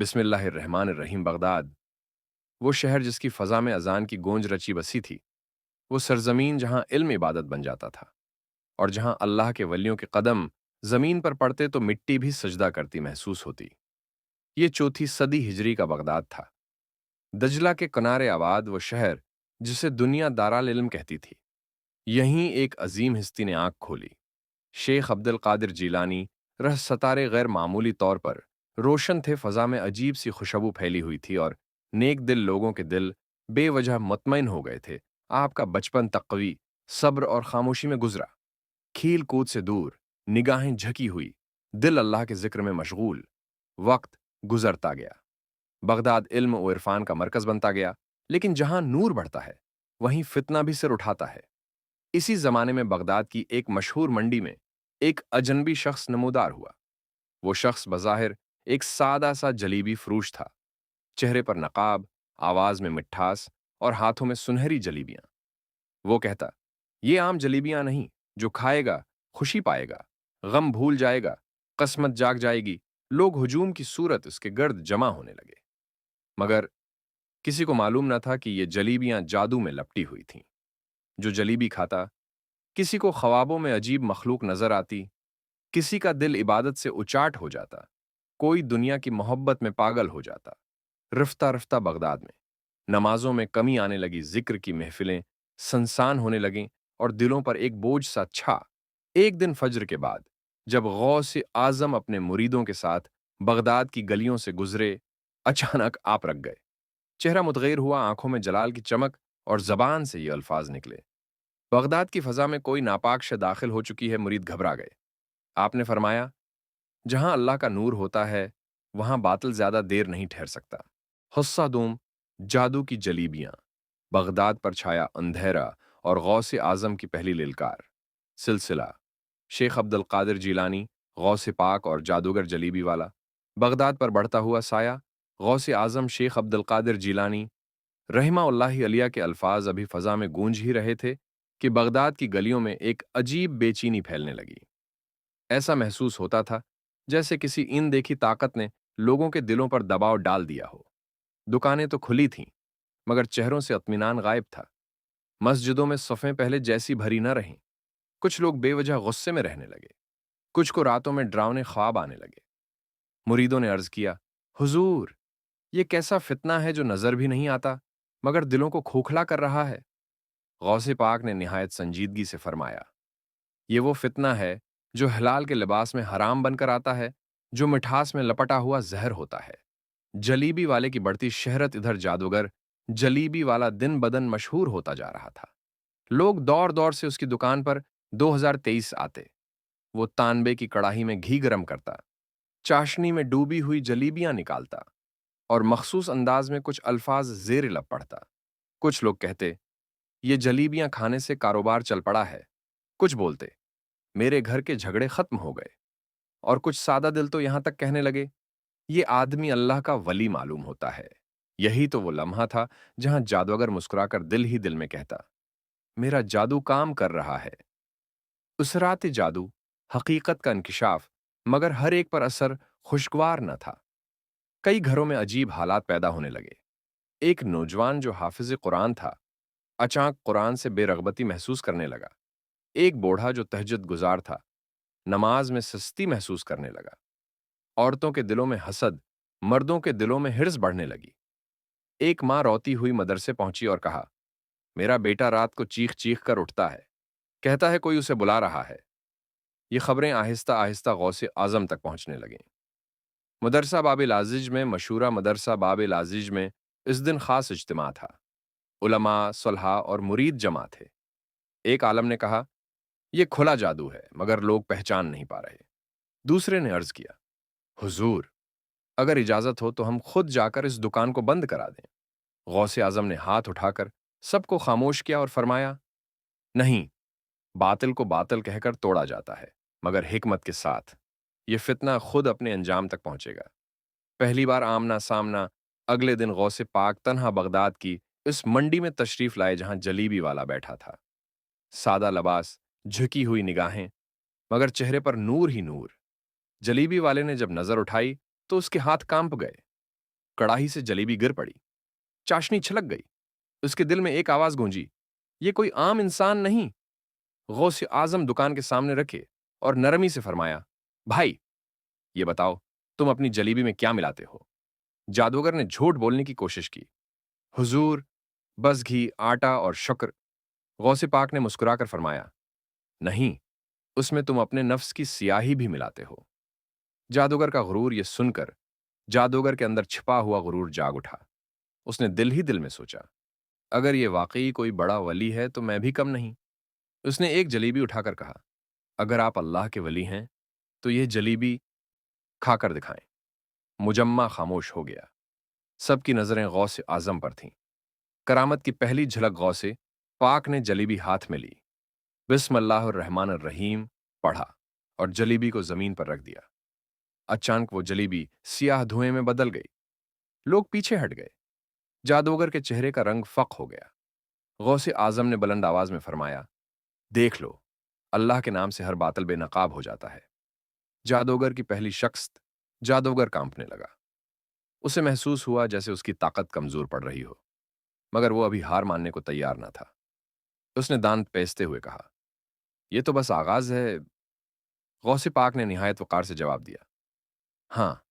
بسم اللہ الرحمن الرحیم۔ بغداد، وہ شہر جس کی فضا میں اذان کی گونج رچی بسی تھی، وہ سرزمین جہاں علم عبادت بن جاتا تھا، اور جہاں اللہ کے ولیوں کے قدم زمین پر پڑتے تو مٹی بھی سجدہ کرتی محسوس ہوتی۔ یہ چوتھی صدی ہجری کا بغداد تھا، دجلہ کے کنارے آباد وہ شہر جسے دنیا دارالعلم کہتی تھی۔ یہیں ایک عظیم ہستی نے آنکھ کھولی۔ شیخ عبد القادر جیلانی رہ ستارے غیر معمولی طور پر روشن تھے، فضا میں عجیب سی خوشبو پھیلی ہوئی تھی، اور نیک دل لوگوں کے دل بے وجہ مطمئن ہو گئے تھے۔ آپ کا بچپن تقوی، صبر اور خاموشی میں گزرا، کھیل کود سے دور، نگاہیں جھکی ہوئی، دل اللہ کے ذکر میں مشغول۔ وقت گزرتا گیا، بغداد علم و عرفان کا مرکز بنتا گیا، لیکن جہاں نور بڑھتا ہے وہیں فتنہ بھی سر اٹھاتا ہے۔ اسی زمانے میں بغداد کی ایک مشہور منڈی میں ایک اجنبی شخص نمودار ہوا۔ وہ شخص بظاہر ایک سادہ سا جلیبی فروش تھا، چہرے پر نقاب، آواز میں مٹھاس اور ہاتھوں میں سنہری جلیبیاں۔ وہ کہتا، یہ عام جلیبیاں نہیں، جو کھائے گا خوشی پائے گا، غم بھول جائے گا، قسمت جاگ جائے گی۔ لوگ ہجوم کی صورت اس کے گرد جمع ہونے لگے، مگر کسی کو معلوم نہ تھا کہ یہ جلیبیاں جادو میں لپٹی ہوئی تھیں۔ جو جلیبی کھاتا، کسی کو خوابوں میں عجیب مخلوق نظر آتی، کسی کا دل عبادت سے اچاٹ ہو جاتا، کوئی دنیا کی محبت میں پاگل ہو جاتا۔ رفتہ رفتہ بغداد میں نمازوں میں کمی آنے لگی، ذکر کی محفلیں سنسان ہونے لگیں، اور دلوں پر ایک بوجھ سا چھا۔ ایک دن فجر کے بعد جب غوث اعظم اپنے مریدوں کے ساتھ بغداد کی گلیوں سے گزرے، اچانک آپ رک گئے۔ چہرہ متغیر ہوا، آنکھوں میں جلال کی چمک، اور زبان سے یہ الفاظ نکلے، بغداد کی فضا میں کوئی ناپاک شے داخل ہو چکی ہے۔ مرید گھبرا گئے۔ آپ نے فرمایا، جہاں اللہ کا نور ہوتا ہے وہاں باطل زیادہ دیر نہیں ٹھہر سکتا۔ حصہ دوم، جادو کی جلیبیاں۔ بغداد پر چھایا اندھیرا، اور غوث اعظم کی پہلی للکار۔ سلسلہ: شیخ عبد القادر جیلانی، غوث پاک اور جادوگر جلیبی والا۔ بغداد پر بڑھتا ہوا سایہ: غوث اعظم شیخ عبد القادر جیلانی رحمہ اللہ علیہ کے الفاظ ابھی فضا میں گونج ہی رہے تھے کہ بغداد کی گلیوں میں ایک عجیب بے چینی پھیلنے لگی۔ ایسا محسوس ہوتا تھا جیسے کسی ان دیکھی طاقت نے لوگوں کے دلوں پر دباؤ ڈال دیا ہو۔ دکانیں تو کھلی تھیں، مگر چہروں سے اطمینان غائب تھا۔ مسجدوں میں صفیں پہلے جیسی بھری نہ رہیں۔ کچھ لوگ بے وجہ غصے میں رہنے لگے، کچھ کو راتوں میں ڈراؤنے خواب آنے لگے۔ مریدوں نے عرض کیا، حضور، یہ کیسا فتنہ ہے جو نظر بھی نہیں آتا مگر دلوں کو کھوکھلا کر رہا ہے؟ غوث پاک نے نہایت سنجیدگی سے فرمایا، یہ وہ فتنہ ہے جو حلال کے لباس میں حرام بن کر آتا ہے، جو مٹھاس میں لپٹا ہوا زہر ہوتا ہے۔ جلیبی والے کی بڑھتی شہرت، ادھر جادوگر جلیبی والا دن بدن مشہور ہوتا جا رہا تھا۔ لوگ دور دور سے اس کی دکان پر 2023 آتے۔ وہ تانبے کی کڑاہی میں گھی گرم کرتا، چاشنی میں ڈوبی ہوئی جلیبیاں نکالتا، اور مخصوص انداز میں کچھ الفاظ زیر لب پڑھتا۔ کچھ لوگ کہتے، یہ جلیبیاں کھانے سے کاروبار چل پڑا ہے۔ کچھ بولتے، میرے گھر کے جھگڑے ختم ہو گئے۔ اور کچھ سادہ دل تو یہاں تک کہنے لگے، یہ آدمی اللہ کا ولی معلوم ہوتا ہے۔ یہی تو وہ لمحہ تھا جہاں جادوگر مسکرا کر دل ہی دل میں کہتا، میرا جادو کام کر رہا ہے۔ اسرات جادو، حقیقت کا انکشاف، مگر ہر ایک پر اثر خوشگوار نہ تھا۔ کئی گھروں میں عجیب حالات پیدا ہونے لگے۔ ایک نوجوان جو حافظ قرآن تھا، اچانک قرآن سے بے رغبتی محسوس کرنے لگا۔ ایک بوڑھا جو تہجد گزار تھا، نماز میں سستی محسوس کرنے لگا۔ عورتوں کے دلوں میں حسد، مردوں کے دلوں میں حرص بڑھنے لگی۔ ایک ماں روتی ہوئی مدرسے پہنچی اور کہا، میرا بیٹا رات کو چیخ چیخ کر اٹھتا ہے، کہتا ہے کوئی اسے بلا رہا ہے۔ یہ خبریں آہستہ آہستہ غوث اعظم تک پہنچنے لگیں۔ مدرسہ باب العزیج میں، مشہورہ مدرسہ باب العزیج میں اس دن خاص اجتماع تھا۔ علماء، صلحاء اور مرید جمع تھے۔ ایک عالم نے کہا، یہ کھلا جادو ہے مگر لوگ پہچان نہیں پا رہے۔ دوسرے نے عرض کیا، حضور، اگر اجازت ہو تو ہم خود جا کر اس دکان کو بند کرا دیں۔ غوث اعظم نے ہاتھ اٹھا کر سب کو خاموش کیا اور فرمایا، نہیں، باطل کو باطل کہہ کر توڑا جاتا ہے، مگر حکمت کے ساتھ۔ یہ فتنہ خود اپنے انجام تک پہنچے گا۔ پہلی بار آمنا سامنا اگلے دن غوث پاک تنہا بغداد کی اس منڈی میں تشریف لائے جہاں جلیبی والا بیٹھا تھا۔ سادہ لباس، جھکی ہوئی نگاہیں، مگر چہرے پر نور ہی نور۔ جلیبی والے نے جب نظر اٹھائی تو اس کے ہاتھ کانپ گئے۔ कड़ाही से जलेबी गिर पड़ी, चाशनी छलक गई। उसके दिल में एक आवाज गूंजी, ये कोई आम इंसान नहीं। गौस आजम दुकान के सामने रखे और नरमी से फरमाया, भाई, ये बताओ, तुम अपनी जलेबी में क्या मिलाते हो? जादूगर ने झूठ बोलने की कोशिश की। हुजूर, बस घी, आटा और शुक्र। गौसे पाक ने मुस्कुराकर फरमाया, नहीं, उसमें तुम अपने नफ्स की सियाही भी मिलाते हो। जादूगर का गुरूर ये सुनकर जादूगर के अंदर छिपा हुआ गुरूर जाग उठा। उसने दिल ही दिल में सोचा, अगर ये वाकई कोई बड़ा वली है तो मैं भी कम नहीं। उसने एक जलेबी उठाकर कहा, अगर आप अल्लाह के वली हैं तो यह जलेबी खाकर दिखाएं। मुजम्मा खामोश हो गया। सबकी नजरें गौस आजम पर थीं। करामत की पहली झलक गौसे पाक ने जलेबी हाथ में ली, बिस्मिल्लाहिर्रहमानिर्रहीम पढ़ा और जलेबी को जमीन पर रख दिया। अचानक वो जलेबी सियाह धुएं में बदल गई। लोग पीछे हट गए। जादूगर के चेहरे का रंग फक हो गया। गौसे आजम ने बुलंद आवाज में फरमाया, देख लो, अल्लाह के नाम से हर बातिल बेनकाब हो जाता है। जादूगर की पहली शख्स जादूगर कांपने लगा। उसे महसूस हुआ जैसे उसकी ताकत कमजोर पड़ रही हो, मगर वो अभी हार मानने को तैयार न था। उसने दांत पेसते हुए कहा, यह तो बस आगाज है। गौसे पाक ने निहायत वकार से जवाब दिया, हाँ,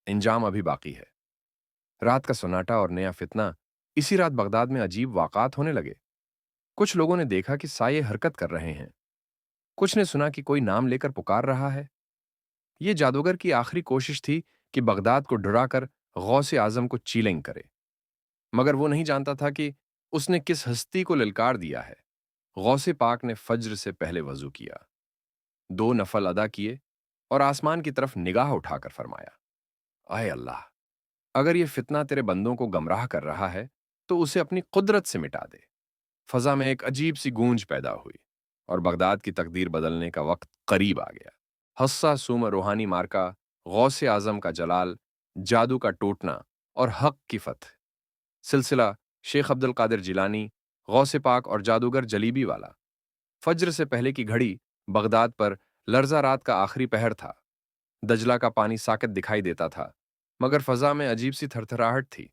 इंजाम अभी बाकी है। रात का सन्नाटा और नया फितना। इसी रात बगदाद में अजीब वाक़ात होने लगे। कुछ लोगों ने देखा कि साये हरकत कर रहे हैं। कुछ ने सुना कि कोई नाम लेकर पुकार रहा है। ये जादूगर की आखिरी कोशिश थी कि बगदाद को डराकर गौसे आजम को चीलेंग करे, मगर वो नहीं जानता था कि उसने किस हस्ती को ललकार दिया है। गौसे पाक ने फज्र से पहले वजू किया, 2 नफल अदा किए और आसमान की तरफ निगाह उठाकर फरमाया, आए अल्लाह, अगर ये फितना तेरे बंदों को गमराह कर रहा है तो उसे अपनी कुदरत से मिटा दे। फजा में एक अजीब सी गूंज पैदा हुई और बगदाद की तकदीर बदलने का वक्त करीब आ गया। हस्सा सूम रूहानी मार्का, गौसे आजम का जलाल, जादू का टूटना और हक की फतह। सिलसिला शेख अब्दुल कादिर जिलानी, गौसे पाक और जादूगर जलीबी वाला। फज्र से पहले की घड़ी बगदाद पर लर्जा रात का आखिरी पहर था। दजला का पानी साकित दिखाई देता था, मगर फजा में अजीब सी थरथराहट थी।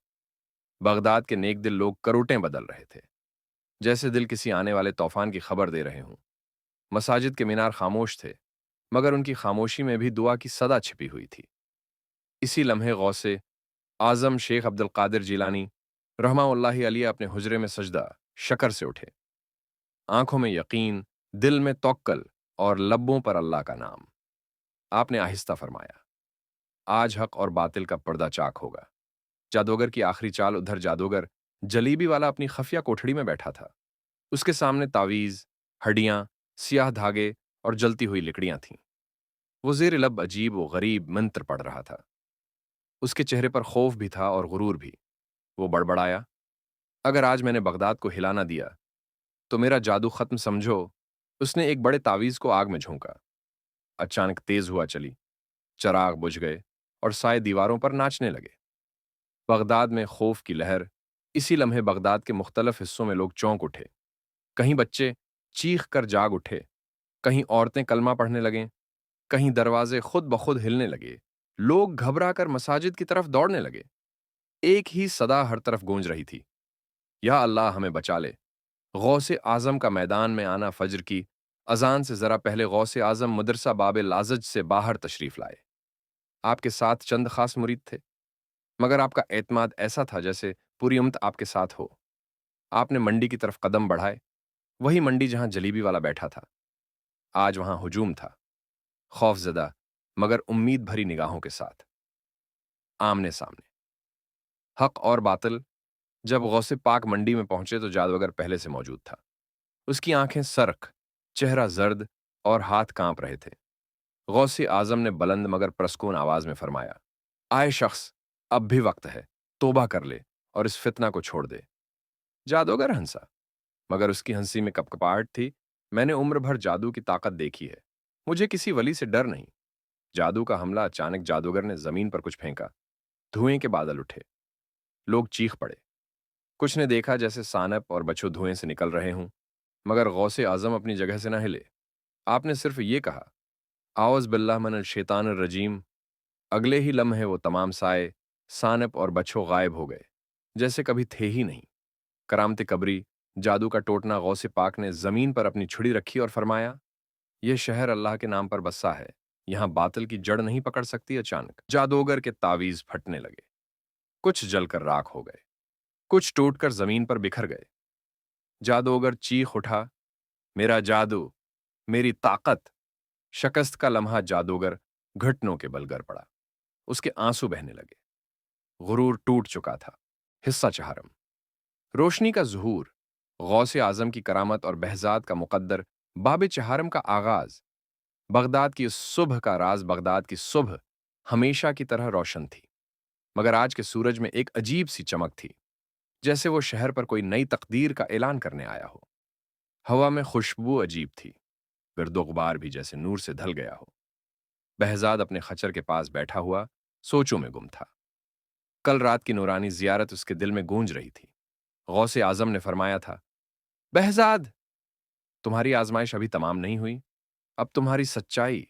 बगदाद के नेक दिल लोग करोटें बदल रहे थे, जैसे दिल किसी आने वाले तूफान की खबर दे रहे हों। मसाजिद के मीनार खामोश थे, मगर उनकी खामोशी में भी दुआ की सदा छिपी हुई थी। इसी लम्हे गौसे आजम शेख अब्दुल कादिर जिलानी रहमाउल्लाहि अलैहि अपने हुजरे में सजदा शकर से उठे। आंखों में यकीन, दिल में तवक्कल और लब्बों पर अल्लाह का नाम। आपने आहिस्ता फरमाया, आज हक और बातिल का पर्दा चाक होगा। जादूगर की आखिरी चाल। उधर जादूगर जलीबी वाला अपनी खफिया कोठड़ी में बैठा था। उसके सामने तावीज, हड्डियां, सियाह धागे और जलती हुई लकड़ियां थीं। वो जेर लब अजीब व गरीब मंत्र पढ़ रहा था। उसके चेहरे पर खौफ भी था और गुरूर भी। वो बड़बड़ाया, अगर आज मैंने बगदाद को हिला ना दिया तो मेरा जादू खत्म समझो। उसने एक बड़े तावीज को आग में झोंका। अचानक तेज हुआ चली, चराग बुझ गए और साए दीवारों पर नाचने लगे। बगदाद में खौफ की लहर। इसी लम्हे बगदाद के मुख्तलिफ हिस्सों में लोग चौंक उठे। कहीं बच्चे चीख कर जाग उठे, कहीं औरतें कलमा पढ़ने लगें, कहीं दरवाजे खुद ब खुद हिलने लगे। लोग घबरा कर मसाजिद की तरफ दौड़ने लगे। एक ही सदा हर तरफ गूंज रही थी, या अल्लाह हमें बचा ले। गौसे आजम का मैदान में आना। फज्र की अजान से जरा पहले गौसे आजम मदरसा बाब लाजज से बाहर तशरीफ लाए। आपके साथ चंद खास मुरीद थे, मगर आपका एतमाद ऐसा था जैसे पूरी उम्मत आपके साथ हो। आपने मंडी की तरफ कदम बढ़ाए, वही मंडी जहां जलीबी वाला बैठा था। आज वहां हुजूम था, खौफजदा मगर उम्मीद भरी निगाहों के साथ, आमने सामने। हक और बातिल। जब गौसे पाक मंडी में पहुंचे तो जादूगर पहले से मौजूद था। उसकी आंखें सरख, चेहरा जर्द और हाथ कांप रहे थे। गौसे आजम ने बुलंद मगर प्रस्कून आवाज में फरमाया, आए शख्स, अब भी वक्त है, तौबा कर ले और इस फितना को छोड़ दे। जादूगर हंसा, मगर उसकी हंसी में कपकपाहट थी। मैंने उम्र भर जादू की ताकत देखी है, मुझे किसी वली से डर नहीं। जादू का हमला। अचानक जादूगर ने जमीन पर कुछ फेंका। धुएं के बादल उठे। लोग चीख पड़े। कुछ ने देखा जैसे सानप और बच्चों धुएं से निकल रहे हों, मगर गौसे आजम अपनी जगह से न हिले। आपने सिर्फ ये कहा, आउज़ बिल्लाह मिनश शैतानिर रजीम। अगले ही लम्हे वो तमाम साए सानप और बच्छो गायब हो गए, जैसे कभी थे ही नहीं। करामत कबरी, जादू का टोटना गौसे पाक ने जमीन पर अपनी छुरी रखी और फरमाया, यह शहर अल्लाह के नाम पर बसा है, यहां बातिल की जड़ नहीं पकड़ सकती। अचानक जादूगर के तावीज फटने लगे, कुछ जलकर राख हो गए, कुछ टूटकर जमीन पर बिखर गए। जादूगर चीख उठा, मेरा जादू, मेरी ताकत। शकस्त का लम्हा जादूगर घुटनों के बल गिर पड़ा, उसके आंसू बहने लगे। गुरूर टूट चुका था। हिस्सा चहारम, रोशनी का ज़ुहूर, गौसे आजम की करामत और बहजाद का मुकद्दर बाब चहारम का आगाज। बगदाद की उस सुबह का राज, बगदाद की सुबह हमेशा की तरह रोशन थी, मगर आज के सूरज में एक अजीब सी चमक थी, जैसे वो शहर पर कोई नई तकदीर का ऐलान करने आया हो। हवा में खुशबू अजीब थी, गर्दो गुबार भी जैसे नूर से ढल गया हो। बहजाद अपने खच्चर के पास बैठा हुआ सोचों में गुम था। कल रात की नूरानी जियारत उसके दिल में गूंज रही थी। गौसे आजम ने फरमाया था, बहजाद, तुम्हारी आजमाइश अभी तमाम नहीं हुई। अब तुम्हारी सच्चाई,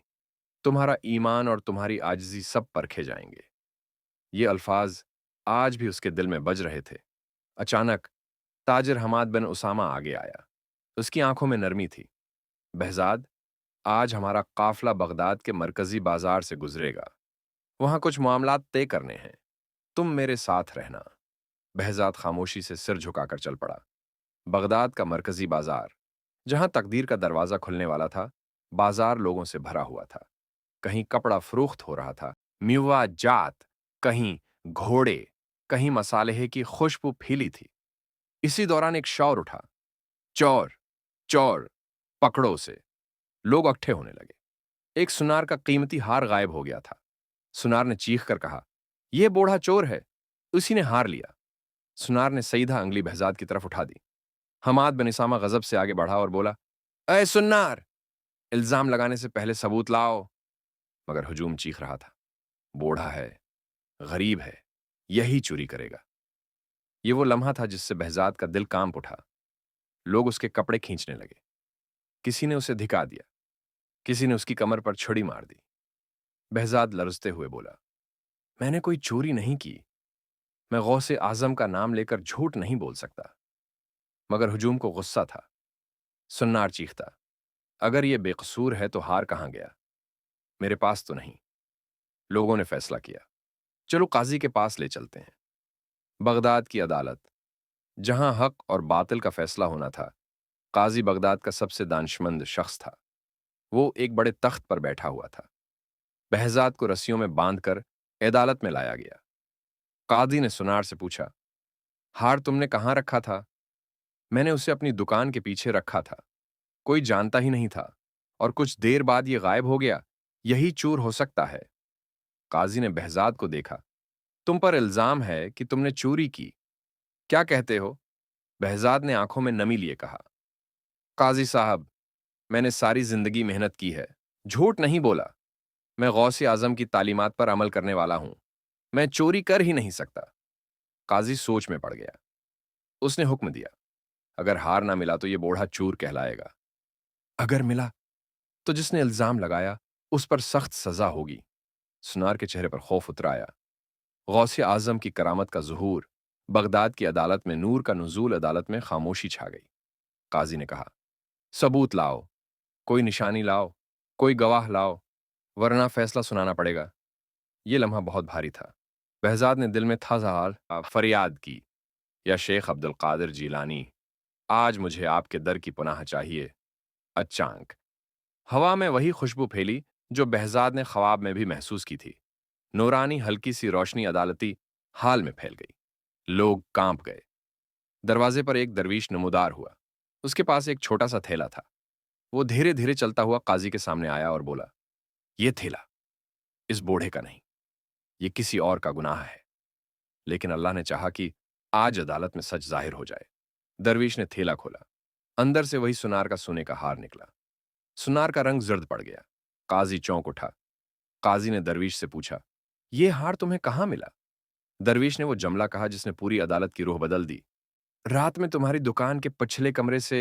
तुम्हारा ईमान और तुम्हारी आजिज़ी सब परखे जाएंगे। ये अल्फाज आज भी उसके दिल में बज रहे थे। अचानक ताजिर हमाद बिन उसामा आगे आया। उसकी आंखों में नरमी थी। बहजाद, आज हमारा काफिला बगदाद के मरकजी बाजार से गुजरेगा। वहां कुछ मामलात तय करने हैं, तुम मेरे साथ रहना। बहजाद खामोशी से सिर झुकाकर चल पड़ा। बगदाद का मरकजी बाजार, जहां तकदीर का दरवाजा खुलने वाला था, बाजार लोगों से भरा हुआ था। कहीं कपड़ा फरोख्त हो रहा था, मेवा जात, कहीं घोड़े, कहीं मसालेहे की खुशबू फीली थी। इसी दौरान एक शौर उठा, चौर, चौर, पकड़ो उसे। लोग इकट्ठे होने लगे। एक सुनार का कीमती हार गायब हो गया था। सुनार ने चीख कर कहा, यह बूढ़ा चोर है। उसी ने हार लिया। सुनार ने सीधा अंगली बहजाद की तरफ उठा दी। हमाद बिन इसामा गजब से आगे बढ़ा और बोला, अय सुन्नार, इल्जाम लगाने से पहले सबूत लाओ। मगर हुजूम चीख रहा था, बूढ़ा है, गरीब है, यही चोरी करेगा। ये वो लम्हा था जिससे बहजाद का दिल कांप उठा। लोग उसके कपड़े खींचने लगे। किसी ने उसे धिका दिया, किसी ने उसकी कमर पर छुरी मार दी। बहजाद लरजते हुए बोला, मैंने कोई चोरी नहीं की। मैं गौसे आजम का नाम लेकर झूठ नहीं बोल सकता। मगर हुजूम को गुस्सा था। सुन्नार चीखता, अगर ये बेकसूर है तो हार कहां गया? मेरे पास तो नहीं। लोगों ने फैसला किया, चलो काजी के पास ले चलते हैं। बगदाद की अदालत, जहां हक और बातिल का फैसला होना था। काजी बगदाद का सबसे दानिशमंद शख्स था। वो एक बड़े तख्त पर बैठा हुआ था। बहजाद को रस्सियों में बांधकर अदालत में लाया गया। काजी ने सुनार से पूछा, हार तुमने कहां रखा था? मैंने उसे अपनी दुकान के पीछे रखा था। कोई जानता ही नहीं था, और कुछ देर बाद ये गायब हो गया। यही चोर हो सकता है। काजी ने बहजाद को देखा, तुम पर इल्जाम है कि तुमने चोरी की, क्या कहते हो? बहजाद ने आंखों में नमी लिए कहा, काजी साहब, मैंने सारी जिंदगी मेहनत की है, झूठ नहीं बोला। मैं गौसे आजम की तालीमात पर अमल करने वाला हूं। मैं चोरी कर ही नहीं सकता। काजी सोच में पड़ गया। उसने हुक्म दिया, अगर हार ना मिला तो यह बूढ़ा चोर कहलाएगा। अगर मिला तो जिसने इल्जाम लगाया उस पर सख्त सजा होगी। सुनार के चेहरे पर खौफ उतर आया। गौसे आजम की करामत का ज़ुहूर, बगदाद की अदालत में नूर का नुज़ूल। अदालत में खामोशी छा गई। काजी ने कहा, सबूत लाओ, कोई निशानी लाओ, कोई गवाह लाओ, वरना फैसला सुनाना पड़ेगा। यह लम्हा बहुत भारी था। बहजाद ने दिल में थाजाल फरियाद की, या शेख अब्दुल कादिर जीलानी, आज मुझे आपके दर की पनाह चाहिए। अचानक हवा में वही खुशबू फैली जो बहजाद ने ख्वाब में भी महसूस की थी। नूरानी हल्की सी रोशनी अदालती हाल में फैल गई। लोग कांप गए। दरवाजे पर एक दरवीश नमूदार हुआ। उसके पास एक छोटा सा थैला था। वो धीरे धीरे चलता हुआ काजी के सामने आया और बोला, यह थैला इस बूढ़े का नहीं, ये किसी और का गुनाह है। लेकिन अल्लाह ने चाहा कि आज अदालत में सच जाहिर हो जाए। दरवीश ने थैला खोला। अंदर से वही सुनार का सोने का हार निकला। सुनार का रंग जर्द पड़ गया। काजी चौंक उठा। काजी ने दरवीश से पूछा, यह हार तुम्हें कहां मिला? दरवीश ने वो जमला कहा जिसने पूरी अदालत की रूह बदल दी। रात में तुम्हारी दुकान के पिछले कमरे से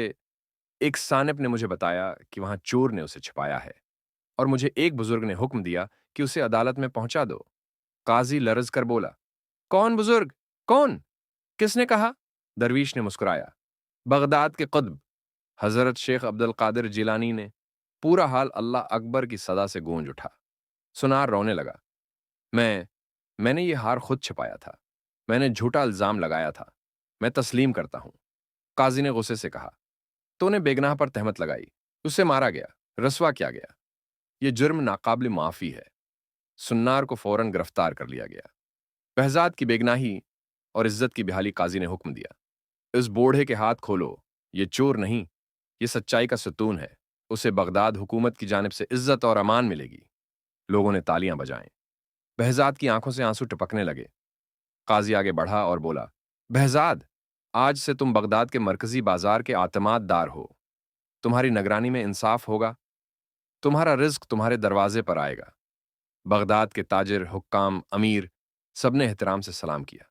एक सानिप ने मुझे बताया कि वहां चोर ने उसे छिपाया है, और मुझे एक बुजुर्ग ने हुक्म दिया कि उसे अदालत में पहुंचा दो। काजी लरज कर बोला, कौन बुजुर्ग? कौन? किसने कहा? दरवीश ने मुस्कुराया। बगदाद के कुतब हजरत शेख अब्दुल कादिर जिलानी ने। पूरा हाल अल्लाह अकबर की सदा से गूंज उठा। सुनार रोने लगा। मैंने ये हार खुद छिपाया था। मैंने झूठा इल्जाम लगाया था। मैं तस्लीम करता हूं। काजी ने गुस्से से कहा। तूने बेगनाह पर तहमत लगाई, उसे मारा गया, रसवा किया गया। ये जुर्म नाकाबिल माफी है। सुन्नार को फौरन गिरफ्तार कर लिया गया। बहजाद की बेगनाही और इज्जत की बहाली काजी ने हुक्म दिया। इस बूढ़े के हाथ खोलो। ये चोर नहीं, ये सच्चाई का सतून है। उसे बगदाद हुकूमत की जानिब से इज्जत और अमान मिलेगी। लोगों ने तालियां बजाएं। बहजाद की आंखों से आंसू टपकने लगे। काजी आगे बढ़ा और बोला, बहजाद, आज से तुम बगदाद के मरकजी बाजार के आतमाद दार हो। तुम्हारी निगरानी में इंसाफ होगा। तुम्हारा रिज्क तुम्हारे दरवाजे पर आएगा। बगदाद के ताजिर, हुक्काम, अमीर सबने एहतराम से सलाम किया।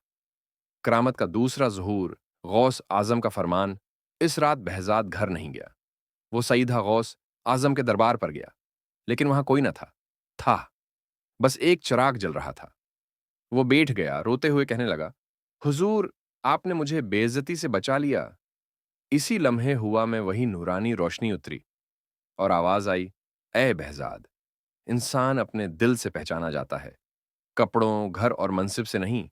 करामत का दूसरा ज़हूर, गौस आजम का फरमान। इस रात बहजाद घर नहीं गया। वो सईदा गौस आजम के दरबार पर गया, लेकिन वहां कोई न था। बस एक चिराग जल रहा था। वो बैठ गया, रोते हुए कहने लगा, हुजूर, आपने मुझे बेइज्जती से बचा लिया। इसी लम्हे हुआ में वही नूरानी रोशनी उतरी और आवाज आई, ए बहजाद, इंसान अपने दिल से पहचाना जाता है, कपड़ों, घर और मनसिब से नहीं।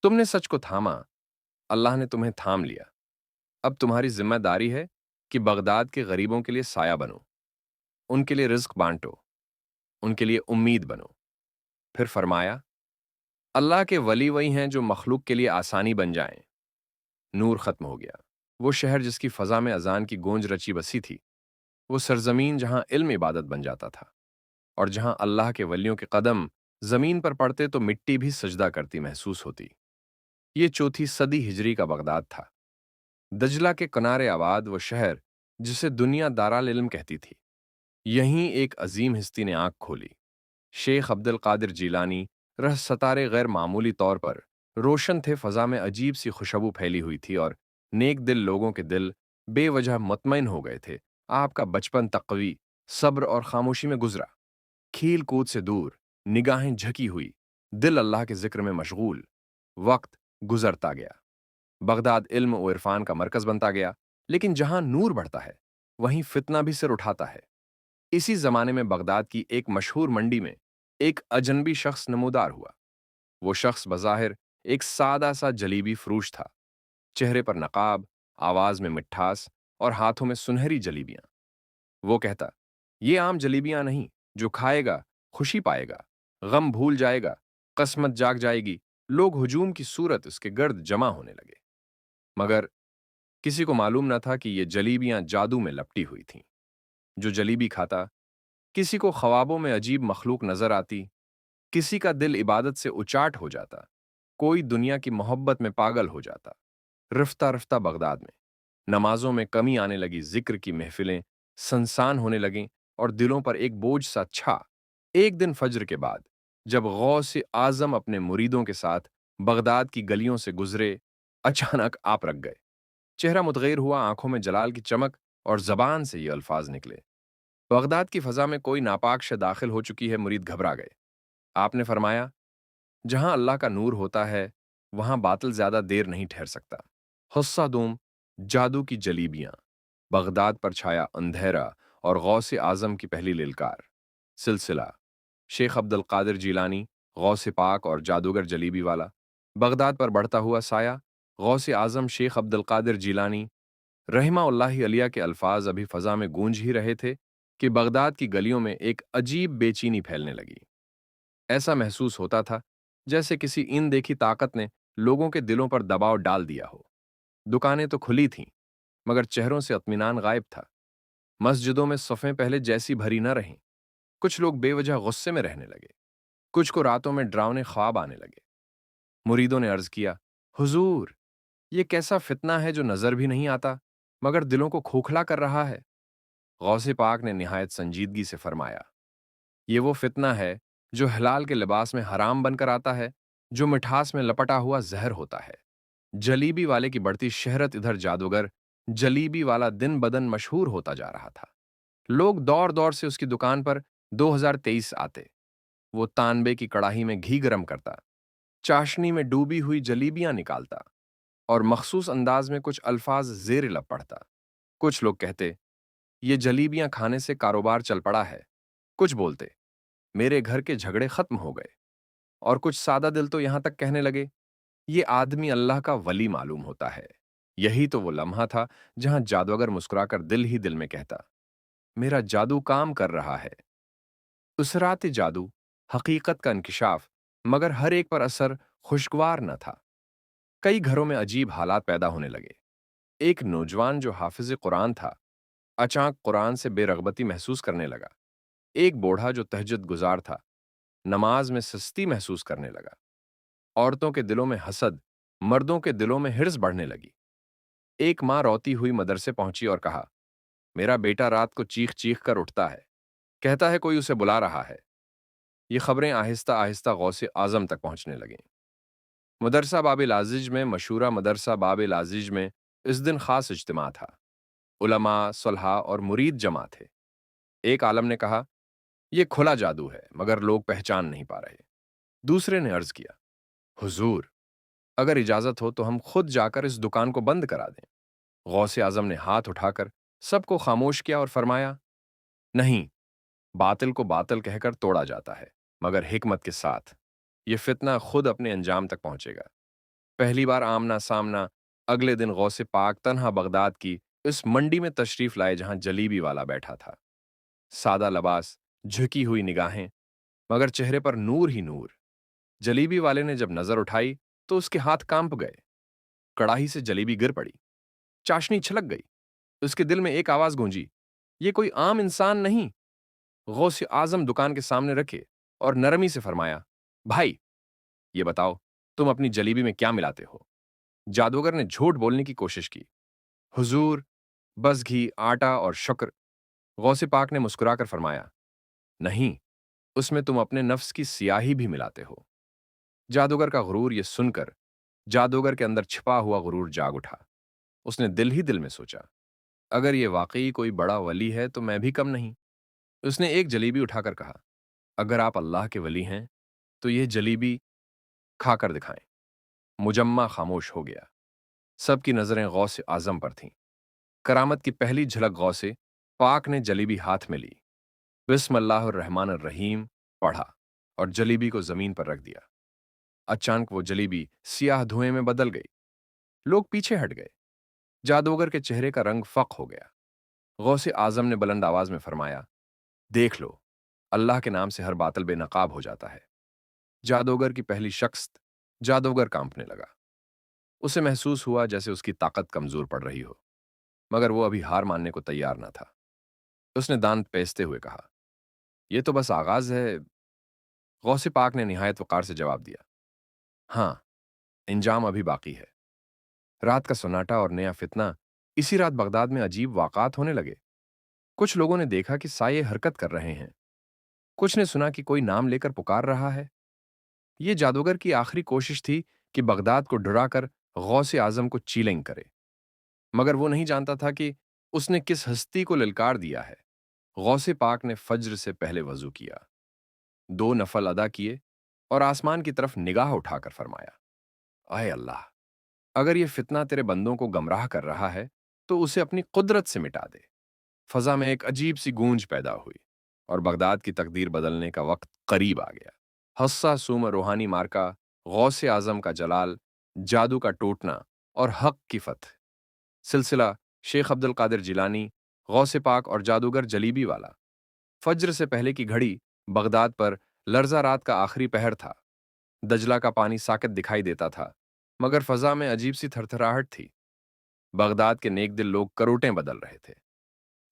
तुमने सच को थामा, अल्लाह ने तुम्हें थाम लिया। अब तुम्हारी जिम्मेदारी है कि बगदाद के गरीबों के लिए साया बनो, उनके लिए रिज्क बांटो, उनके लिए उम्मीद बनो। फिर फरमाया, अल्लाह के वली वही हैं जो मखलूक के लिए आसानी बन जाएं। नूर खत्म हो गया। वो शहर जिसकी फजा में अजान की गूंज रची बसी थी, वो सरजमीन जहां इल्म इबादत बन जाता था, और जहां अल्लाह के वलियों के कदम जमीन पर पड़ते तो मिट्टी भी सजदा करती महसूस होती। ये चौथी सदी हिजरी का बगदाद था। दजला के किनारे आबाद वो शहर जिसे दुनिया दाराल इल्म कहती थी। यहीं एक अजीम हस्ती ने आंख खोली। शेख अब्दुल कादिर जीलानी रह सतारे गैर मामूली तौर पर रोशन थे। फजा में अजीब सी खुशबू फैली हुई थी और नेक दिल लोगों के दिल बेवजह मुतमईन हो गए थे। आपका बचपन तकवी, सब्र और खामोशी में गुजरा। खील कूद से दूर, निगाहें झकी हुई, दिल अल्लाह के जिक्र में मशगूल। वक्त गुजरता गया। बगदाद इल्म और इरफान का मरकज बनता गया, लेकिन जहां नूर बढ़ता है, वहीं फितना भी सिर उठाता है। इसी जमाने में बगदाद की एक मशहूर मंडी में एक अजनबी शख्स नमूदार हुआ। वो शख्स बज़ाहिर एक सादा सा जलीबी फरोश था। चेहरे पर नकाब, आवाज में मिठास और हाथों में सुनहरी जलीबियां। वो कहता, ये आम जलीबियां नहीं, जो खाएगा खुशी पाएगा, गम भूल जाएगा, कस्मत जाग जाएगी। लोग हुजूम की सूरत उसके गर्द जमा होने लगे, मगर किसी को मालूम न था कि ये जलीबियां जादू में लपटी हुई थीं। जो जलीबी खाता, किसी को ख्वाबों में अजीब मखलूक नजर आती, किसी का दिल इबादत से उचाट हो जाता, कोई दुनिया की मोहब्बत में पागल हो जाता। रफ्ता रफ्ता बगदाद में नमाजों में कमी आने लगी, जिक्र की महफिलें सनसान होने लगीं और दिलों पर एक बोझ सा छा। एक दिन फज्र के बाद, जब गौस आजम अपने मुरीदों के साथ बगदाद की गलियों से गुजरे, अचानक आप रख गए। चेहरा मुतगैर हुआ, आंखों में जलाल की चमक और जबान से ये अल्फाज निकले, बगदाद की फजा में कोई नापाक शय दाखिल हो चुकी है। मुरीद घबरा गए। आपने फरमाया, जहां अल्लाह का नूर होता है, वहां बातिल ज्यादा देर नहीं ठहर सकता। हुस्सा दूम, जादू की जलीबियां। बगदाद पर छाया अंधेरा और गौसे आजम की पहली लिलकार। सिलसिला शेख अब्दुल कादिर जीलानी, गौसे पाक और जादूगर जलीबी वाला। बगदाद पर बढ़ता हुआ साया, गौसे आजम शेख अब्दुल कादिर जीलानी रहमाउल्लाहि अलैह के अल्फाज अभी फजा में गूंज ही रहे थे कि बगदाद की गलियों में एक अजीब बेचैनी फैलने लगी। ऐसा महसूस होता था जैसे किसी इन देखी ताकत ने लोगों के दिलों पर दबाव डाल दिया हो। दुकानें तो खुली थीं, मगर चेहरों से इत्मीनान गायब था। मस्जिदों में सफ़ें पहले जैसी भरी न रहीं। कुछ लोग बेवजह गुस्से में रहने लगे, कुछ को रातों में डरावने ख्वाब आने लगे। मुरीदों ने अर्ज किया, हुजूर, ये कैसा फितना है जो नजर भी नहीं आता, मगर दिलों को खोखला कर रहा है। गौसे पाक ने निहायत संजीदगी से फरमाया, ये वो फितना है जो हिलाल के लिबास में हराम बनकर आता है, जो मिठास में लपटा हुआ जहर होता है। जलीबी वाले की बढ़ती शहरत, इधर जादूगर जलीबी वाला दिन बदन मशहूर होता जा रहा था। लोग दौर दौर से उसकी दुकान पर 2023 आते। वो तानबे की कड़ाही में घी गरम करता, चाशनी में डूबी हुई जलीबियां निकालता और मखसूस अंदाज में कुछ अल्फाज जेर लब पढ़ता। कुछ लोग कहते, ये जलीबियां खाने से कारोबार चल पड़ा है। कुछ बोलते, मेरे घर के झगड़े खत्म हो गए। और कुछ सादा दिल तो यहां तक कहने लगे, ये आदमी अल्लाह का वली मालूम होता है। यही तो वो लम्हा था जहां जादूगर मुस्कुराकर दिल ही दिल में कहता, मेरा जादू काम कर रहा है। उस रात जादू, हकीकत का इंकिशाफ, मगर हर एक पर असर खुशगवार न था। कई घरों में अजीब हालात पैदा होने लगे। एक नौजवान जो हाफिज कुरान था, अचानक कुरान से बेरगबती महसूस करने लगा। एक बूढ़ा जो तहज्जुद गुजार था, नमाज में सुस्ती महसूस करने लगा। औरतों के दिलों में हसद, मर्दों के दिलों में हिर्स बढ़ने लगी। एक माँ रोती हुई मदरसे पहुंची और कहा, मेरा बेटा रात को चीख चीख कर उठता है, कहता है कोई उसे बुला रहा है। ये खबरें आहिस्ता आहिस्ता गौसे आजम तक पहुंचने लगीं। मदरसा बाबिल आजिज में, मशहूरा मदरसा बाबिल आजिज में इस दिन खास इज्तिमा था। उलमा, सुलहा और मुरीद जमा थे। एक आलम ने कहा, यह खुला जादू है मगर लोग पहचान नहीं पा रहे। दूसरे ने अर्ज किया, हुजूर, अगर इजाजत हो तो हम खुद जाकर इस दुकान को बंद करा दें। गौसे आजम ने हाथ उठाकर सबको खामोश किया और फरमाया, नहीं, बातिल को बातिल कहकर तोड़ा जाता है, मगर हिकमत के साथ। यह फितना खुद अपने अंजाम तक पहुंचेगा। पहली बार आमना सामना अगले दिन गौसे पाक तन्हा बगदाद की इस मंडी में तशरीफ लाए जहां जलीबी वाला बैठा था। सादा लबास, झुकी हुई निगाहें, मगर चेहरे पर नूर ही नूर। जलीबी वाले ने जब नजर उठाई तो उसके हाथ कांप गए। कड़ाही से जलीबी गिर पड़ी, चाशनी छलक गई। उसके दिल में एक आवाज गूंजी, ये कोई आम इंसान नहीं। गौसे आजम दुकान के सामने रखे और नरमी से फरमाया, भाई, ये बताओ, तुम अपनी जलीबी में क्या मिलाते हो? जादूगर ने झूठ बोलने की कोशिश की। हुजूर, बस घी, आटा और शुक्र। गौसे पाक ने मुस्कुराकर फरमाया, नहीं, उसमें तुम अपने नफ्स की सियाही भी मिलाते हो। जादूगर का गुरूर ये सुनकर जादूगर के अंदर छिपा हुआ गुरूर जाग उठा। उसने दिल ही दिल में सोचा, अगर ये वाकई कोई बड़ा वली है तो मैं भी कम नहीं। उसने एक जलेबी उठाकर कहा, अगर आप अल्लाह के वली हैं तो ये जलेबी खाकर दिखाएं। मुजम्मा खामोश हो गया। सबकी नजरें गौसे आजम पर थीं। करामत की पहली झलक गौसे पाक ने जलेबी हाथ में ली, बिस्मिल्लाहिर्रहमानिर्रहीम पढ़ा और जलेबी को जमीन पर रख दिया। अचानक वो जलेबी सियाह धुएं में बदल गई। लोग पीछे हट गए। जादूगर के चेहरे का रंग फक हो गया। गौसे आजम ने बुलंद आवाज में फरमाया, देख लो, अल्लाह के नाम से हर बातिल बेनकाब हो जाता है। जादूगर की पहली शख्स, जादूगर कांपने लगा। उसे महसूस हुआ जैसे उसकी ताकत कमजोर पड़ रही हो, मगर वो अभी हार मानने को तैयार न था। उसने दांत पेसते हुए कहा, यह तो बस आगाज है। गौसे पाक ने निहायत वकार से जवाब दिया, हाँ, इंजाम अभी बाकी है। रात का सन्नाटा और नया फितना। इसी रात बगदाद में अजीब वाक़ात होने लगे। कुछ लोगों ने देखा कि साये हरकत कर रहे हैं। कुछ ने सुना कि कोई नाम लेकर पुकार रहा है। ये जादूगर की आखिरी कोशिश थी कि बगदाद को डराकर गौसे आजम को चीलेंग करे, मगर वो नहीं जानता था कि उसने किस हस्ती को ललकार दिया है। गौसे पाक ने फज्र से पहले वजू किया, 2 नफल अदा किए और आसमान की तरफ निगाह उठाकर फरमाया, आए अल्लाह, अगर ये फितना तेरे बंदों को गमराह कर रहा है तो उसे अपनी कुदरत से मिटा दे। फजा में एक अजीब सी गूंज पैदा हुई और बगदाद की तकदीर बदलने का वक्त करीब आ गया। हस्सा सूम रूहानी मार्का, गौसे आजम का जलाल, जादू का टूटना और हक की फतह। सिलसिला शेख अब्दुल कादिर जिलानी, गौसे पाक और जादूगर जलीबी वाला। फज्र से पहले की घड़ी बगदाद पर लर्जा रात का आखिरी पहर था। दजला का पानी साकित दिखाई देता था, मगर फजा में अजीब सी थरथराहट थी। बगदाद के नेक दिल लोग करोटें बदल रहे थे,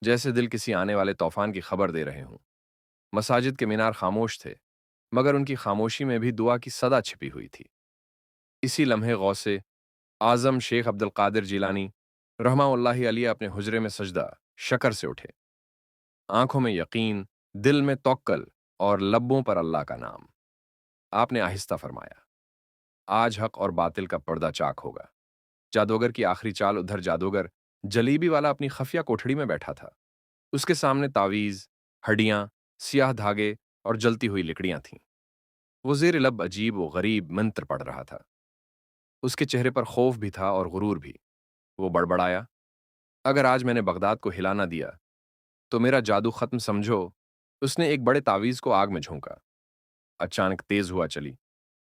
जैसे दिल किसी आने वाले तूफान की खबर दे रहे हों। मसाजिद के मीनार खामोश थे, मगर उनकी खामोशी में भी दुआ की सदा छिपी हुई थी। इसी लम्हे गौसे आजम शेख अब्दुल कादिर जिलानी रहमाउल्लाहि अलैह अपने हुजरे में सजदा शकर से उठे। आंखों में यकीन, दिल में तवक्कल और लब्बों पर अल्लाह का नाम। आपने आहिस्ता फरमाया, आज हक और बातिल का पर्दा चाक होगा। जादूगर की आखिरी चाल। उधर जादूगर जलीबी वाला अपनी खफिया कोठड़ी में बैठा था। उसके सामने तावीज, हड्डियां, सियाह धागे और जलती हुई लकड़ियां थीं। वो ज़ेर लब अजीब व गरीब मंत्र पढ़ रहा था। उसके चेहरे पर खौफ भी था और गुरूर भी। वो बड़बड़ाया, अगर आज मैंने बगदाद को हिला ना दिया तो मेरा जादू खत्म समझो। उसने एक बड़े तावीज को आग में झोंका। अचानक तेज हुआ चली,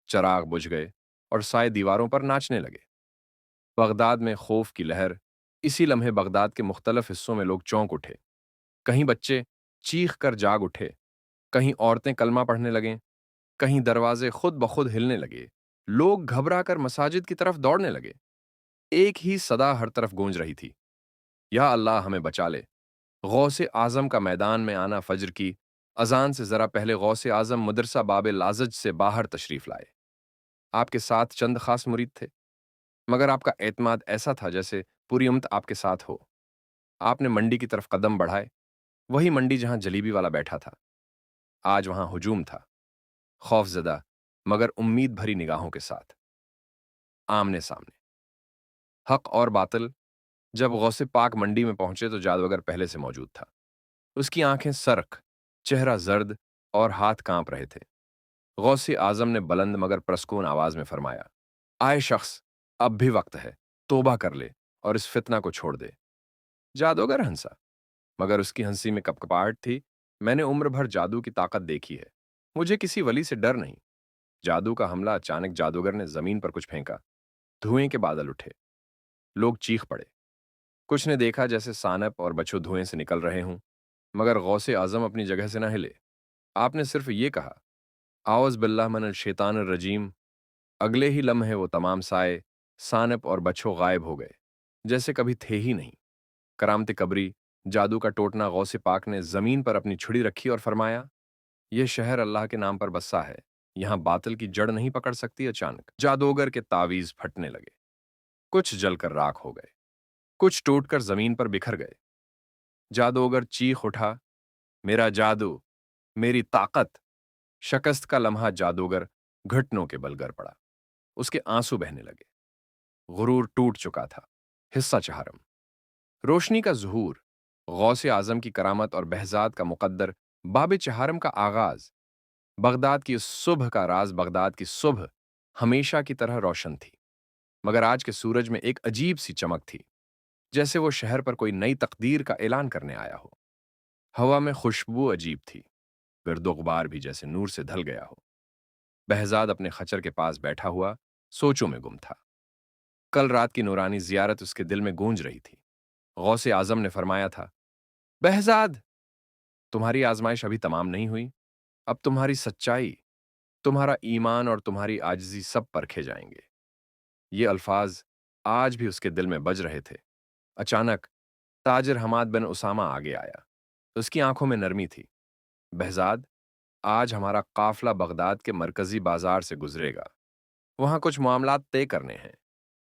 चराग बुझ गए और साए दीवारों पर नाचने लगे। बगदाद में खौफ की लहर। इसी लम्हे बगदाद के मुख्तलिफ हिस्सों में लोग चौंक उठे। कहीं बच्चे चीख कर जाग उठे, कहीं औरतें कलमा पढ़ने लगें, कहीं दरवाजे खुद ब खुद हिलने लगे। लोग घबरा कर मसाजिद की तरफ दौड़ने लगे। एक ही सदा हर तरफ गूंज रही थी, या अल्लाह हमें बचा ले। गौसे आजम का मैदान में आना फज्र की अजान से जरा पहले गौसे आजम मदरसा बाबे लाजज से बाहर तशरीफ लाए। आपके साथ चंद खास मुरीद थे, मगर आपका एतमाद ऐसा था जैसे पूरी उम्मत आपके साथ हो। आपने मंडी की तरफ कदम बढ़ाए, वही मंडी जहां जलीबी वाला बैठा था। आज वहां हुजूम था, खौफजदा मगर उम्मीद भरी निगाहों के साथ, आमने सामने। हक और बातिल। जब गौसे पाक मंडी में पहुंचे तो जादूगर पहले से मौजूद था। उसकी आंखें सरख, चेहरा जर्द और हाथ कांप रहे थे। गौसे आजम ने बुलंद मगर प्रस्कून आवाज में फरमाया, आए शख्स, अब भी वक्त है, तौबा कर ले और इस फितना को छोड़ दे। जादूगर हंसा, मगर उसकी हंसी में कपकपाहट थी। मैंने उम्र भर जादू की ताकत देखी है, मुझे किसी वली से डर नहीं। जादू का हमला। अचानक जादूगर ने जमीन पर कुछ फेंका। धुएं के बादल उठे, लोग चीख पड़े। कुछ ने देखा जैसे सानप और बच्चों धुएं से निकल रहे हों, मगर गौसे आजम अपनी जगह से न हिले। आपने सिर्फ ये कहा, आउज़ बिल्लाह मिनल शैतानिर रजीम। अगले ही लम्हे वो तमाम साए, सानप और बच्चों गायब हो गए, जैसे कभी थे ही नहीं। करामत कबरी। जादू का टोटना। गौसे पाक ने जमीन पर अपनी छुड़ी रखी और फरमाया, यह शहर अल्लाह के नाम पर बसा है, यहां बातिल की जड़ नहीं पकड़ सकती। अचानक जादूगर के तावीज फटने लगे। कुछ जलकर राख हो गए, कुछ टूटकर जमीन पर बिखर गए। जादूगर चीख उठा, मेरा जादू, मेरी ताकत। शकस्त का लम्हा। जादूगर घुटनों के बल गिर पड़ा। उसके आंसू बहने लगे। गुरूर टूट चुका था। हिस्सा चहारम। रोशनी का ज़ुहूर। गौसे आजम की करामत और बहजाद का मुकद्दर। बाब चहारम का आगाज। बगदाद की उस सुबह का राज। बगदाद की सुबह हमेशा की तरह रोशन थी, मगर आज के सूरज में एक अजीब सी चमक थी, जैसे वो शहर पर कोई नई तकदीर का ऐलान करने आया हो। हवा में खुशबू अजीब थी, गिरदो गुबार भी जैसे नूर से ढल गया हो। बहजाद अपने खच्चर के पास बैठा हुआ सोचों में गुम था। कल रात की नूरानी जियारत उसके दिल में गूंज रही थी। गौसे आजम ने फरमाया था, बहजाद, तुम्हारी आजमाइश अभी तमाम नहीं हुई। अब तुम्हारी सच्चाई, तुम्हारा ईमान और तुम्हारी आजिज़ी सब परखे जाएंगे। ये अल्फाज आज भी उसके दिल में बज रहे थे। अचानक ताजिर हमाद बिन उसामा आगे आया। उसकी आंखों में नरमी थी। बहजाद, आज हमारा काफिला बगदाद के मरकजी बाजार से गुजरेगा। वहां कुछ मामलात तय करने हैं,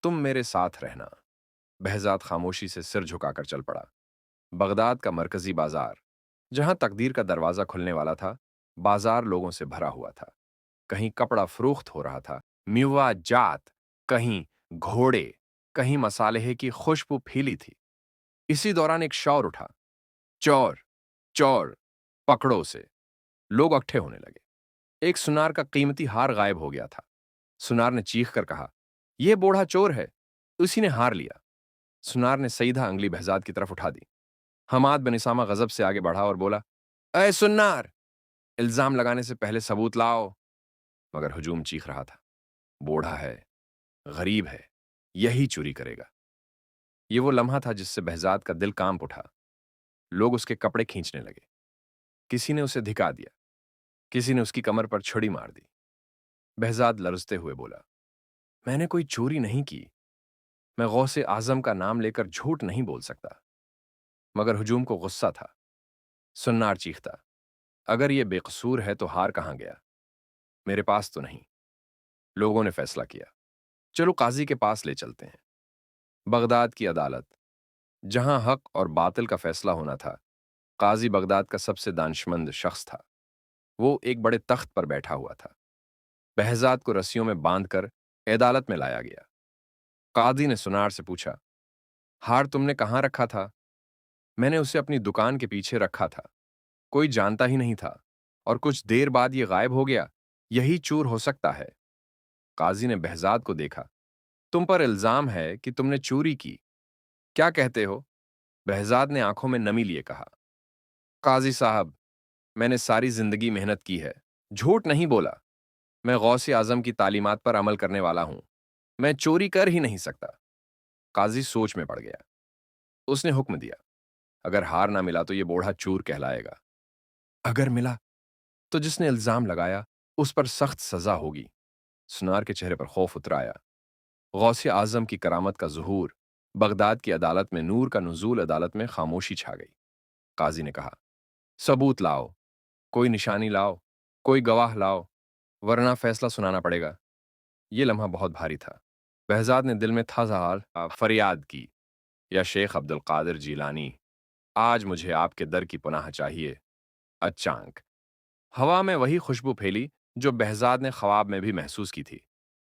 तुम मेरे साथ रहना। बहजाद खामोशी से सिर झुकाकर चल पड़ा। बगदाद का मरकजी बाजार, जहां तकदीर का दरवाजा खुलने वाला था, बाजार लोगों से भरा हुआ था। कहीं कपड़ा फरोख्त हो रहा था, मेवा जात, कहीं घोड़े, कहीं मसालेहे की खुशबू फीली थी। इसी दौरान एक शौर उठा, चौर, चौर, पकड़ो उसे। लोग इकट्ठे होने लगे। एक सुनार का कीमती हार गायब हो गया था। सुनार ने चीख कर कहा, यह बूढ़ा चोर है। उसी ने हार लिया। सुनार ने सीधा अंगली बहजाद की तरफ उठा दी। हमाद बिन इसामा गजब से आगे बढ़ा और बोला, अय सुन्नार, इल्जाम लगाने से पहले सबूत लाओ। मगर हुजूम चीख रहा था, बूढ़ा है, गरीब है, यही चोरी करेगा। ये वो लम्हा था जिससे बहजाद का दिल कांप उठा। लोग उसके कपड़े खींचने लगे। किसी ने उसे धिका दिया, किसी ने उसकी कमर पर छुरी मार दी। बहजाद लरजते हुए बोला, मैंने कोई चोरी नहीं की। मैं गौसे आजम का नाम लेकर झूठ नहीं बोल सकता। मगर हुजूम को गुस्सा था। सुन्नार चीखता, अगर ये बेकसूर है तो हार कहां गया? मेरे पास तो नहीं। लोगों ने फैसला किया, चलो काजी के पास ले चलते हैं। बगदाद की अदालत, जहां हक और बातिल का फैसला होना था। काजी बगदाद का सबसे दानिशमंद शख्स था। वो एक बड़े तख्त पर बैठा हुआ था। बहजाद को रस्सियों में बांधकर अदालत में लाया गया। काजी ने सुनार से पूछा, हार तुमने कहाँ रखा था? मैंने उसे अपनी दुकान के पीछे रखा था। कोई जानता ही नहीं था और कुछ देर बाद ये गायब हो गया। یہی چور ہو سکتا ہے۔ قاضی نے بہزاد کو دیکھا۔ تم پر الزام ہے کہ تم نے چوری کی، کیا کہتے ہو؟ بہزاد نے آنکھوں میں نمی لیے کہا، قاضی صاحب، میں نے ساری زندگی محنت کی ہے، جھوٹ نہیں بولا۔ میں غوث اعظم کی تعلیمات پر عمل کرنے والا ہوں، میں چوری کر ہی نہیں سکتا۔ قاضی سوچ میں پڑ گیا۔ اس نے حکم دیا، اگر ہار نہ ملا تو یہ بوڑھا چور کہلائے گا، اگر ملا تو جس نے الزام لگایا اس پر سخت سزا ہوگی۔ سنار کے چہرے پر خوف اتر آیا۔ غوث اعظم کی کرامت کا ظہور، بغداد کی عدالت میں نور کا نزول، عدالت میں خاموشی چھا گئی۔ قاضی نے کہا، ثبوت لاؤ، کوئی نشانی لاؤ، کوئی گواہ لاؤ، ورنہ فیصلہ سنانا پڑے گا۔ یہ لمحہ بہت بھاری تھا۔ بہزاد نے دل میں تھا فریاد کی، یا شیخ عبد القادر جیلانی، آج مجھے آپ کے در کی پناہ چاہیے۔ اچانک ہوا میں وہی خوشبو پھیلی جو بہزاد نے خواب میں بھی محسوس کی تھی۔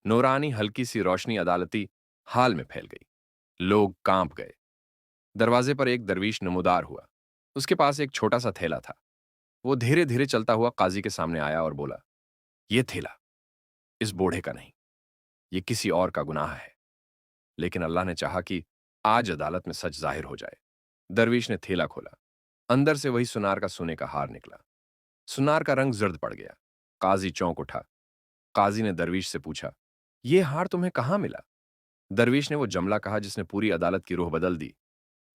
نورانی ہلکی سی روشنی عدالتی حال میں پھیل گئی۔ لوگ کانپ گئے۔ دروازے پر ایک درویش نمودار ہوا۔ اس کے پاس ایک چھوٹا سا تھیلا تھا۔ وہ دھیرے دھیرے چلتا ہوا قاضی کے سامنے آیا اور بولا، یہ تھیلا اس بوڑھے کا نہیں، یہ کسی اور کا گناہ ہے، لیکن اللہ نے چاہا کہ آج عدالت میں سچ ظاہر ہو جائے۔ درویش نے تھیلا کھولا۔ اندر سے وہی سنار کا سونے کا ہار نکلا۔ سنار کا رنگ زرد پڑ گیا۔ قاضی چونک اٹھا۔ قاضی نے درویش سے پوچھا، یہ ہار تمہیں کہاں ملا؟ درویش نے وہ جملہ کہا جس نے پوری عدالت کی روح بدل دی۔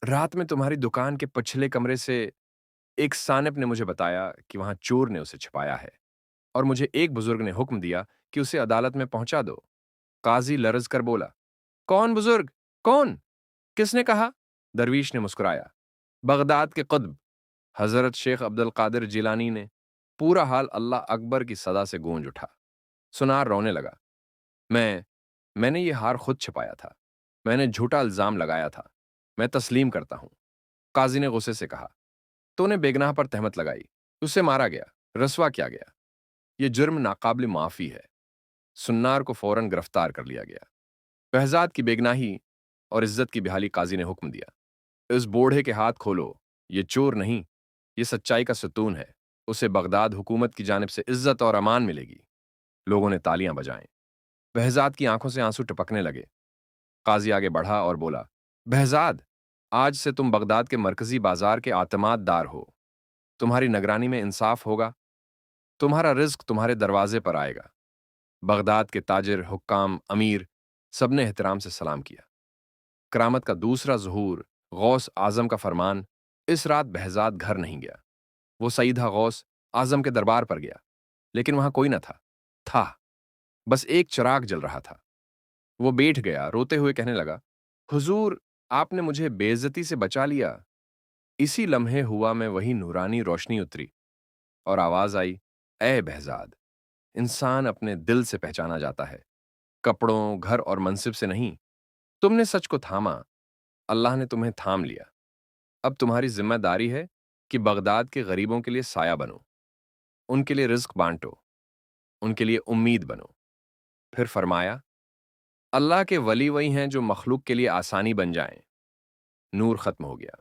رات میں تمہاری دکان کے پچھلے کمرے سے ایک سانپ نے مجھے بتایا کہ وہاں چور نے اسے چھپایا ہے، اور مجھے ایک بزرگ نے حکم دیا کہ اسے عدالت میں پہنچا دو۔ قاضی لرز کر بولا، کون بزرگ؟ کون؟ کس نے کہا؟ درویش نے مسکرایا، بغداد کے قطب حضرت شیخ عبد القادر جیلانی نے۔ پورا حال اللہ اکبر کی صدا سے گونج اٹھا۔ سنار رونے لگا، میں نے یہ ہار خود چھپایا تھا، میں نے جھوٹا الزام لگایا تھا، میں تسلیم کرتا ہوں۔ قاضی نے غصے سے کہا، تو نے بے گناہ پر تہمت لگائی، اسے مارا گیا، رسوا کیا گیا، یہ جرم ناقابل معافی ہے۔ سنار کو فوراً گرفتار کر لیا گیا۔ بہزاد کی بے گناہی اور عزت کی بحالی قاضی نے حکم دیا، اس بوڑھے کے ہاتھ کھولو، یہ چور نہیں، یہ سچائی کا ستون ہے، اسے بغداد حکومت کی جانب سے عزت اور امان ملے گی۔ لوگوں نے تالیاں بجائیں۔ بہزاد کی آنکھوں سے آنسو ٹپکنے لگے۔ قاضی آگے بڑھا اور بولا، بہزاد، آج سے تم بغداد کے مرکزی بازار کے اعتماد دار ہو، تمہاری نگرانی میں انصاف ہوگا، تمہارا رزق تمہارے دروازے پر آئے گا۔ بغداد کے تاجر، حکام، امیر سب نے احترام سے سلام کیا۔ کرامت کا دوسرا ظہور، غوث اعظم کا فرمان۔ اس رات بہزاد گھر نہیں گیا۔ وہ سیدھا غوث اعظم کے دربار پر گیا، لیکن وہاں کوئی نہ تھا بس ایک چراغ جل رہا تھا۔ وہ بیٹھ گیا، روتے ہوئے کہنے لگا، حضور، آپ نے مجھے بے عزتی سے بچا لیا۔ اسی لمحے ہوا میں وہی نورانی روشنی اتری اور آواز آئی، اے بہزاد، انسان اپنے دل سے پہچانا جاتا ہے، کپڑوں، گھر اور منصب سے نہیں۔ تم نے سچ کو تھاما، اللہ نے تمہیں تھام لیا۔ اب تمہاری ذمہ داری ہے کہ بغداد کے غریبوں کے لیے سایہ بنو، ان کے لیے رزق بانٹو، ان کے لیے امید بنو۔ پھر فرمایا، اللہ کے ولی وہی ہیں جو مخلوق کے لیے آسانی بن جائیں۔ نور ختم ہو گیا۔